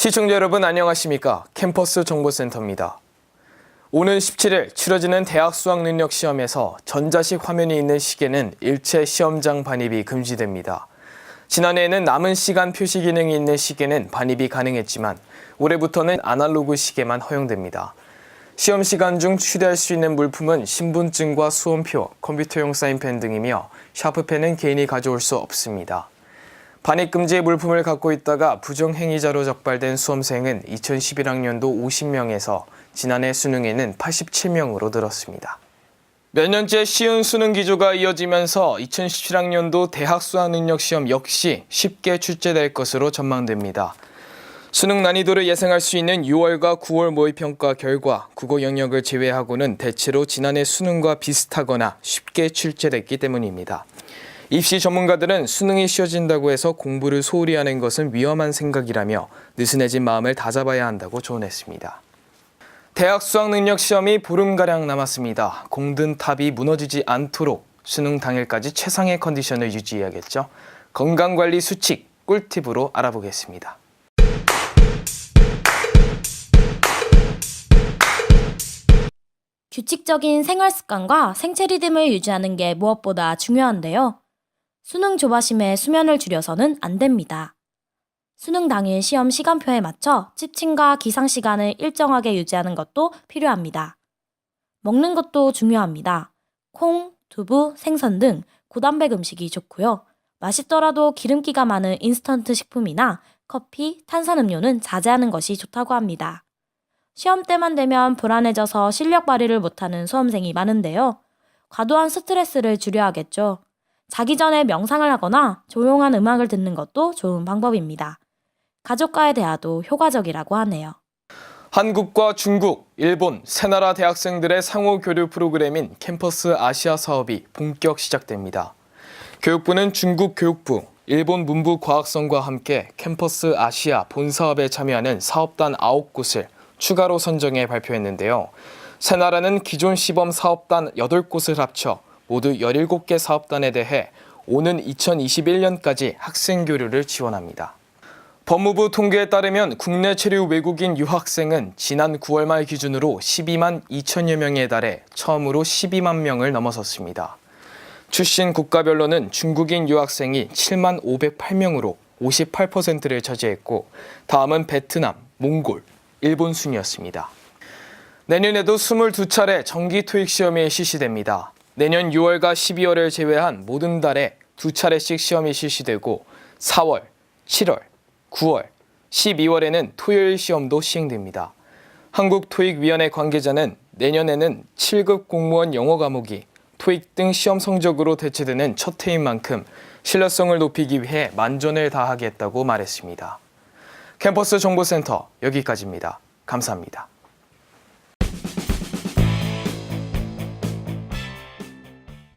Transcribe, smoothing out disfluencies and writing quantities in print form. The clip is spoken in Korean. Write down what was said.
시청자 여러분 안녕하십니까? 캠퍼스 정보센터입니다. 오는 17일 치러지는 대학 수학능력시험에서 전자식 화면이 있는 시계는 일체 시험장 반입이 금지됩니다. 지난해에는 남은 시간 표시 기능이 있는 시계는 반입이 가능했지만 올해부터는 아날로그 시계만 허용됩니다. 시험 시간 중 휴대할 수 있는 물품은 신분증과 수험표, 컴퓨터용 사인펜 등이며 샤프펜은 개인이 가져올 수 없습니다. 반입 금지의 물품을 갖고 있다가 부정행위자로 적발된 수험생은 2011학년도 50명에서 지난해 수능에는 87명으로 늘었습니다. 몇 년째 쉬운 수능 기조가 이어지면서 2017학년도 대학 수학능력시험 역시 쉽게 출제될 것으로 전망됩니다. 수능 난이도를 예상할 수 있는 6월과 9월 모의평가 결과 국어 영역을 제외하고는 대체로 지난해 수능과 비슷하거나 쉽게 출제됐기 때문입니다. 입시 전문가들은 수능이 쉬워진다고 해서 공부를 소홀히 하는 것은 위험한 생각이라며 느슨해진 마음을 다잡아야 한다고 조언했습니다. 대학 수학능력 시험이 보름가량 남았습니다. 공든 탑이 무너지지 않도록 수능 당일까지 최상의 컨디션을 유지해야겠죠. 건강관리 수칙 꿀팁으로 알아보겠습니다. 규칙적인 생활습관과 생체 리듬을 유지하는 게 무엇보다 중요한데요. 수능 조바심에 수면을 줄여서는 안 됩니다. 수능 당일 시험 시간표에 맞춰 취침과 기상 시간을 일정하게 유지하는 것도 필요합니다. 먹는 것도 중요합니다. 콩, 두부, 생선 등 고단백 음식이 좋고요. 맛있더라도 기름기가 많은 인스턴트 식품이나 커피, 탄산음료는 자제하는 것이 좋다고 합니다. 시험 때만 되면 불안해져서 실력 발휘를 못하는 수험생이 많은데요. 과도한 스트레스를 줄여야겠죠. 자기 전에 명상을 하거나 조용한 음악을 듣는 것도 좋은 방법입니다. 가족과의 대화도 효과적이라고 하네요. 한국과 중국, 일본, 세 나라 대학생들의 상호 교류 프로그램인 캠퍼스 아시아 사업이 본격 시작됩니다. 교육부는 중국 교육부, 일본 문부 과학성과 함께 캠퍼스 아시아 본사업에 참여하는 사업단 9곳을 추가로 선정해 발표했는데요. 세 나라는 기존 시범 사업단 8곳을 합쳐 모두 17개 사업단에 대해 오는 2021년까지 학생 교류를 지원합니다. 법무부 통계에 따르면 국내 체류 외국인 유학생은 지난 9월 말 기준으로 12만 2천여 명에 달해 처음으로 12만 명을 넘어섰습니다. 출신 국가별로는 중국인 유학생이 7만 508명으로 58%를 차지했고 다음은 베트남, 몽골, 일본 순이었습니다. 내년에도 22차례 정기 토익 시험이 실시됩니다. 내년 6월과 12월을 제외한 모든 달에 2차례씩 시험이 실시되고 4월, 7월, 9월, 12월에는 토요일 시험도 시행됩니다. 한국토익위원회 관계자는 내년에는 7급 공무원 영어 과목이 토익 등 시험 성적으로 대체되는 첫 해인 만큼 신뢰성을 높이기 위해 만전을 다하겠다고 말했습니다. 캠퍼스 정보센터 여기까지입니다. 감사합니다.